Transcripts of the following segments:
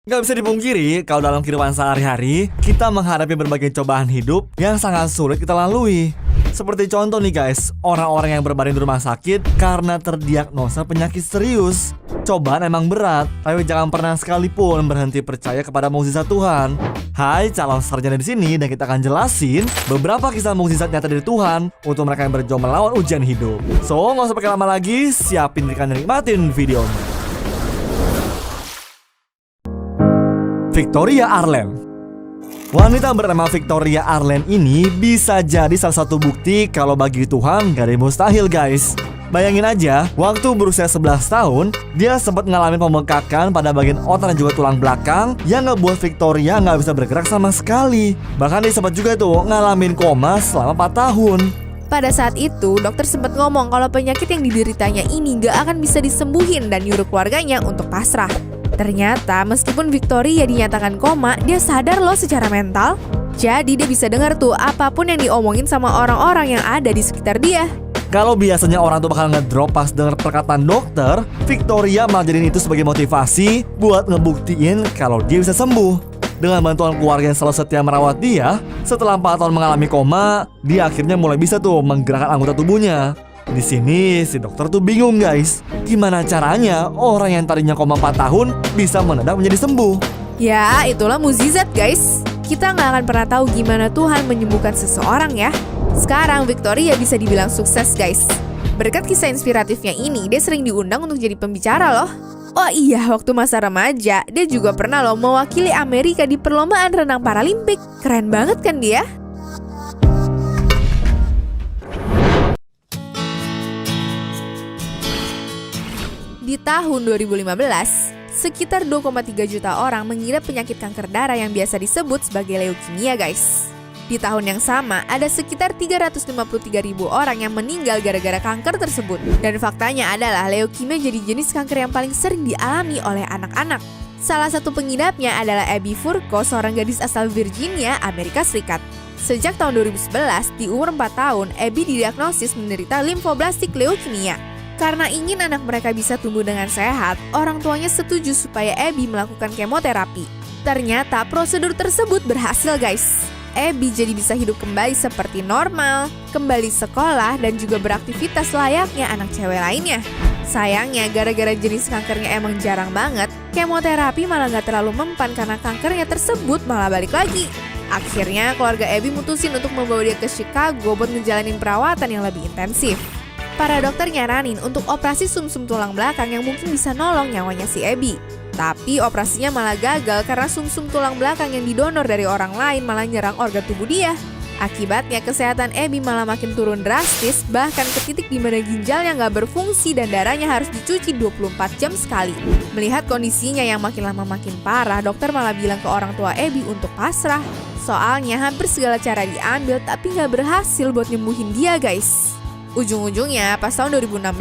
Gak bisa dipungkiri, kalau dalam kehidupan sehari-hari, kita menghadapi berbagai cobaan hidup yang sangat sulit kita lalui. Seperti contoh nih guys, orang-orang yang berbaring di rumah sakit karena terdiagnosa penyakit serius. Cobaan emang berat, tapi jangan pernah sekalipun berhenti percaya kepada mukjizat Tuhan. Hai, calon sarjana di sini dan kita akan jelasin beberapa kisah mukjizat nyata dari Tuhan untuk mereka yang berjuang melawan ujian hidup. So, nggak usah pakai lama lagi, siapin diri dan nikmatin videonya. Victoria Arlen. Wanita bernama Victoria Arlen ini bisa jadi salah satu bukti kalau bagi Tuhan gak ada yang mustahil guys. Bayangin aja, waktu berusia 11 tahun, dia sempat ngalamin pembengkakan pada bagian otot dan juga tulang belakang yang ngebuat Victoria gak bisa bergerak sama sekali. Bahkan dia sempat juga tuh ngalamin koma selama 4 tahun. Pada saat itu, dokter sempat ngomong kalau penyakit yang dideritanya ini gak akan bisa disembuhin dan nyuruh keluarganya untuk pasrah. Ternyata meskipun Victoria dinyatakan koma, dia sadar loh secara mental. Jadi dia bisa dengar tuh apapun yang diomongin sama orang-orang yang ada di sekitar dia. Kalau biasanya orang tuh bakal ngedrop pas denger perkataan dokter, Victoria malah jadiin itu sebagai motivasi buat ngebuktiin kalau dia bisa sembuh. Dengan bantuan keluarga yang selalu setia merawat dia, setelah 4 tahun mengalami koma, dia akhirnya mulai bisa tuh menggerakkan anggota tubuhnya. Di sini si dokter tuh bingung guys, gimana caranya orang yang tadinya koma 4 tahun bisa mendadak menjadi sembuh. Ya, itulah mukjizat guys. Kita nggak akan pernah tahu gimana Tuhan menyembuhkan seseorang ya. Sekarang Victoria bisa dibilang sukses guys. Berkat kisah inspiratifnya ini, dia sering diundang untuk jadi pembicara loh. Oh iya, waktu masa remaja, dia juga pernah loh mewakili Amerika di perlombaan renang Paralimpik. Keren banget kan dia? Di tahun 2015, sekitar 2,3 juta orang mengidap penyakit kanker darah yang biasa disebut sebagai leukemia guys. Di tahun yang sama, ada sekitar 353.000 orang yang meninggal gara-gara kanker tersebut. Dan faktanya adalah leukemia jadi jenis kanker yang paling sering dialami oleh anak-anak. Salah satu pengidapnya adalah Abby Furco, seorang gadis asal Virginia, Amerika Serikat. Sejak tahun 2011, di umur 4 tahun, Abby didiagnosis menderita limfoblastik leukemia. Karena ingin anak mereka bisa tumbuh dengan sehat, orang tuanya setuju supaya Abby melakukan kemoterapi. Ternyata prosedur tersebut berhasil guys. Abby jadi bisa hidup kembali seperti normal, kembali sekolah, dan juga beraktivitas layaknya anak cewek lainnya. Sayangnya gara-gara jenis kankernya emang jarang banget, kemoterapi malah gak terlalu mempan karena kankernya tersebut malah balik lagi. Akhirnya keluarga Abby mutusin untuk membawa dia ke Chicago buat ngejalanin perawatan yang lebih intensif. Para dokter nyaranin untuk operasi sumsum tulang belakang yang mungkin bisa nolong nyawanya si Abby. Tapi operasinya malah gagal karena sumsum tulang belakang yang didonor dari orang lain malah nyerang organ tubuh dia. Akibatnya kesehatan Abby malah makin turun drastis, bahkan ke titik di mana ginjalnya nggak berfungsi dan darahnya harus dicuci 24 jam sekali. Melihat kondisinya yang makin lama makin parah, dokter malah bilang ke orang tua Abby untuk pasrah. Soalnya hampir segala cara diambil tapi nggak berhasil buat nyembuhin dia guys. Ujung-ujungnya pas tahun 2016,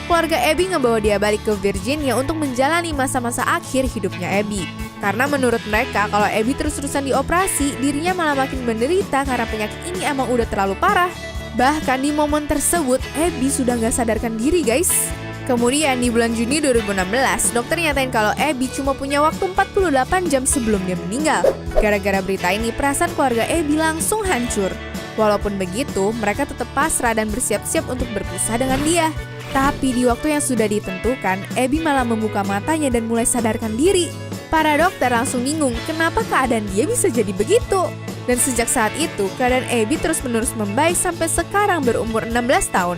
keluarga Abby ngebawa dia balik ke Virginia untuk menjalani masa-masa akhir hidupnya Abby. Karena menurut mereka kalau Abby terus-terusan dioperasi, dirinya malah makin menderita karena penyakit ini emang udah terlalu parah. Bahkan di momen tersebut, Abby sudah gak sadarkan diri guys. Kemudian di bulan Juni 2016, dokter nyatain kalau Abby cuma punya waktu 48 jam sebelum dia meninggal. Gara-gara berita ini, perasaan keluarga Abby langsung hancur. Walaupun begitu, mereka tetap pasrah dan bersiap-siap untuk berpisah dengan dia. Tapi di waktu yang sudah ditentukan, Abby malah membuka matanya dan mulai sadarkan diri. Para dokter langsung bingung kenapa keadaan dia bisa jadi begitu. Dan sejak saat itu, keadaan Abby terus-menerus membaik sampai sekarang berumur 16 tahun.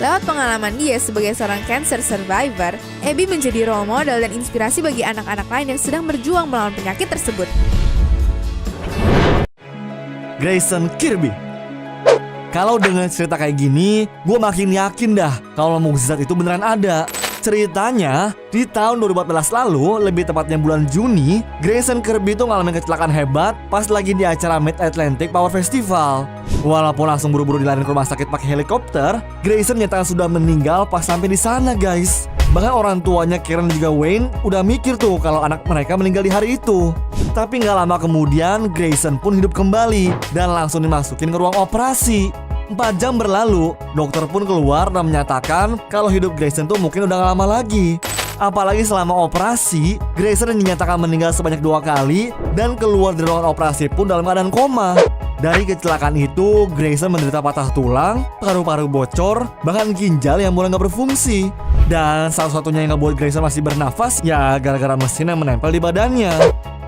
Lewat pengalaman dia sebagai seorang cancer survivor, Abby menjadi role model dan inspirasi bagi anak-anak lain yang sedang berjuang melawan penyakit tersebut. Grayson Kirby. Kalau dengan cerita kayak gini, gue makin yakin dah kalau mukjizat itu beneran ada. Ceritanya, di tahun 2014 lalu, lebih tepatnya bulan Juni, Grayson Kirby itu ngalamin kecelakaan hebat pas lagi di acara Mid-Atlantic Power Festival. Walaupun langsung buru-buru dilariin ke rumah sakit pakai helikopter, Grayson nyata sudah meninggal pas sampai di sana guys. Bahkan orang tuanya Karen dan juga Wayne udah mikir tuh kalau anak mereka meninggal di hari itu. Tapi gak lama kemudian Grayson pun hidup kembali dan langsung dimasukin ke ruang operasi. 4 jam berlalu, dokter pun keluar dan menyatakan kalau hidup Grayson tuh mungkin udah gak lama lagi. Apalagi selama operasi, Grayson dinyatakan meninggal sebanyak 2 kali dan keluar dari ruangan operasi pun dalam keadaan koma. Dari kecelakaan itu, Grayson menderita patah tulang, paru-paru bocor, bahkan ginjal yang mulai nggak berfungsi. Dan salah satunya yang ngebuat Grayson masih bernafas ya gara-gara mesin yang menempel di badannya.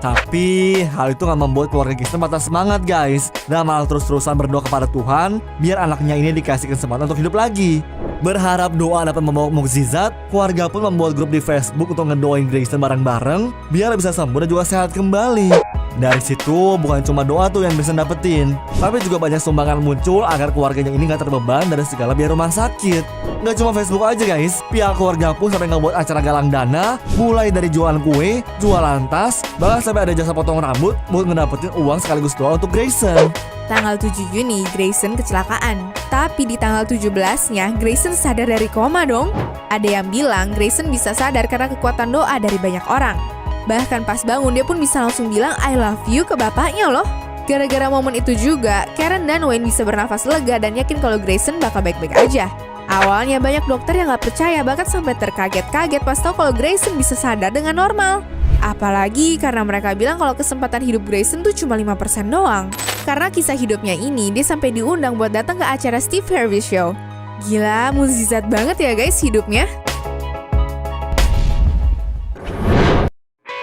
Tapi hal itu nggak membuat keluarga Grayson patah semangat guys, dan malah terus-terusan berdoa kepada Tuhan biar anaknya ini dikasih kesempatan untuk hidup lagi. Berharap doa dapat membawa mukjizat, keluarga pun membuat grup di Facebook untuk ngedoain Grayson bareng-bareng biar bisa sembuh dan juga sehat kembali. Dari situ bukan cuma doa tuh yang bisa dapetin, tapi juga banyak sumbangan muncul agar keluarganya ini gak terbeban dari segala biaya rumah sakit. Gak cuma Facebook aja guys, pihak keluarga pun sampai ngebuat acara galang dana, mulai dari jualan kue, jualan tas, bahkan sampai ada jasa potong rambut buat ngedapetin uang sekaligus doa untuk Grayson. Tanggal 7 Juni, Grayson kecelakaan. Tapi di tanggal 17-nya, Grayson sadar dari koma dong. Ada yang bilang Grayson bisa sadar karena kekuatan doa dari banyak orang. Bahkan pas bangun dia pun bisa langsung bilang I love you ke bapaknya loh. Gara-gara momen itu juga, Karen dan Wayne bisa bernafas lega dan yakin kalau Grayson bakal baik-baik aja. Awalnya banyak dokter yang gak percaya, bahkan sampai terkaget-kaget pas tahu kalau Grayson bisa sadar dengan normal. Apalagi karena mereka bilang kalau kesempatan hidup Grayson tuh cuma 5% doang. Karena kisah hidupnya ini, dia sampai diundang buat datang ke acara Steve Harvey Show. Gila, mukjizat banget ya guys hidupnya.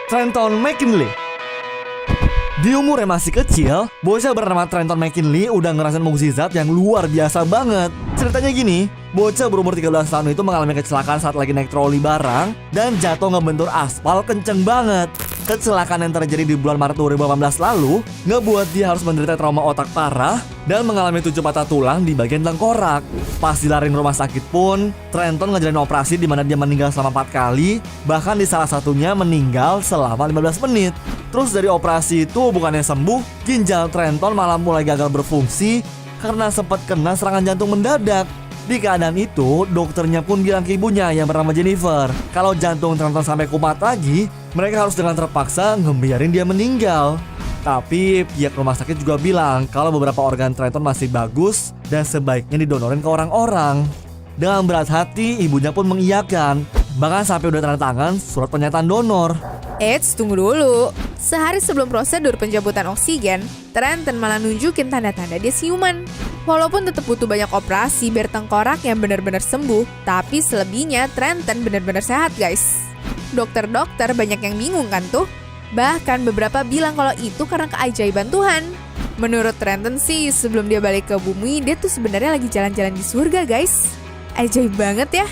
Trenton McKinley. Di umur yang masih kecil, bocah bernama Trenton McKinley udah ngerasain mukjizat yang luar biasa banget. Ceritanya gini, bocah berumur 13 tahun itu mengalami kecelakaan saat lagi naik troli barang dan jatuh ngebentur aspal kenceng banget. Kecelakaan yang terjadi di bulan Maret 2018 lalu ngebuat dia harus menderita trauma otak parah dan mengalami 7 patah tulang di bagian tengkorak. Pas dilariin rumah sakit pun, Trenton ngejalanin operasi di mana dia meninggal selama 4 kali, bahkan di salah satunya meninggal selama 15 menit. Terus dari operasi itu bukannya sembuh, ginjal Trenton malah mulai gagal berfungsi karena sempat kena serangan jantung mendadak. Di keadaan itu, dokternya pun bilang ke ibunya yang bernama Jennifer, kalau jantung Trenton sampai kumat lagi, mereka harus dengan terpaksa ngebiarin dia meninggal. Tapi pihak rumah sakit juga bilang kalau beberapa organ Trenton masih bagus dan sebaiknya didonorin ke orang-orang. Dengan berat hati, ibunya pun mengiyakan, bahkan sampai udah tanda tangan surat pernyataan donor. Eits, tunggu dulu. Sehari sebelum prosedur pencabutan oksigen, Trenton malah nunjukin tanda-tanda dia siuman. Walaupun tetap butuh banyak operasi biar tengkorak yang benar-benar sembuh, tapi selebihnya Trenton benar-benar sehat guys. Dokter-dokter banyak yang bingung kan tuh. Bahkan beberapa bilang kalau itu karena keajaiban Tuhan. Menurut Trenton sih, sebelum dia balik ke bumi, dia tuh sebenarnya lagi jalan-jalan di surga guys. Ajaib banget ya.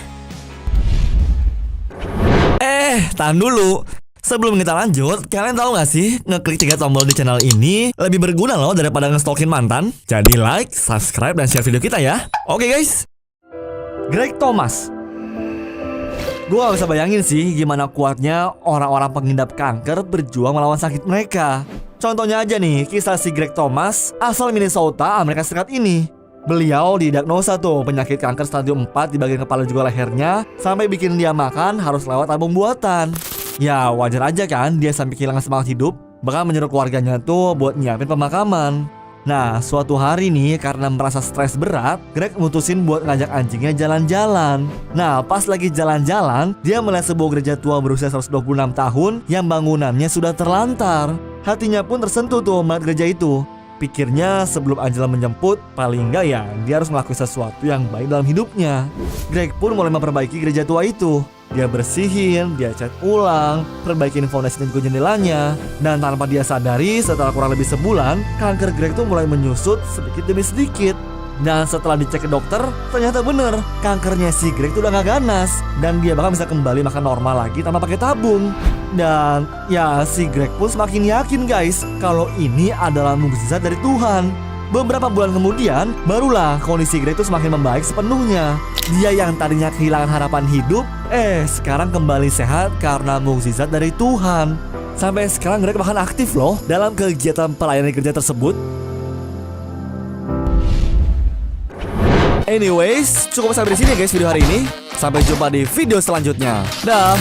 Tahan dulu. Sebelum kita lanjut, kalian tahu gak sih ngeklik 3 tombol di channel ini lebih berguna loh daripada nge-stalkin mantan? Jadi like, subscribe, dan share video kita ya. Oke guys. Greg Thomas. Gue gak bisa bayangin sih gimana kuatnya orang-orang pengidap kanker berjuang melawan sakit mereka. Contohnya aja nih, kisah si Greg Thomas asal Minnesota, Amerika Serikat ini. Beliau didiagnosa tuh penyakit kanker stadium 4 di bagian kepala juga lehernya, sampai bikin dia makan harus lewat tabung buatan. Ya wajar aja kan dia sampai kehilangan semangat hidup, bahkan menyuruh keluarganya tuh buat nyiapin pemakaman. Nah suatu hari nih karena merasa stres berat, Greg mutusin buat ngajak anjingnya jalan-jalan. Nah pas lagi jalan-jalan, dia melihat sebuah gereja tua berusia 126 tahun yang bangunannya sudah terlantar. Hatinya pun tersentuh tuh melihat gereja itu. Pikirnya sebelum Angela menjemput, paling enggak ya dia harus ngelakuin sesuatu yang baik dalam hidupnya. Greg pun mulai memperbaiki gereja tua itu. Dia bersihin, dia cat ulang, perbaikin fondasi dan juga jendelanya. Dan tanpa dia sadari, setelah kurang lebih sebulan, kanker Greg tuh mulai menyusut sedikit demi sedikit. Dan setelah dicek ke dokter, ternyata bener, kankernya si Greg tuh udah gak ganas. Dan dia bakal bisa kembali makan normal lagi tanpa pakai tabung. Dan ya si Greg pun semakin yakin guys, kalau ini adalah mukjizat dari Tuhan. Beberapa bulan kemudian, barulah kondisi Greg itu semakin membaik sepenuhnya. Dia yang tadinya kehilangan harapan hidup, sekarang kembali sehat karena mukjizat dari Tuhan. Sampai sekarang Greg bahkan aktif loh dalam kegiatan pelayanan gereja tersebut. Anyways, cukup sampai di sini guys video hari ini. Sampai jumpa di video selanjutnya. Dah.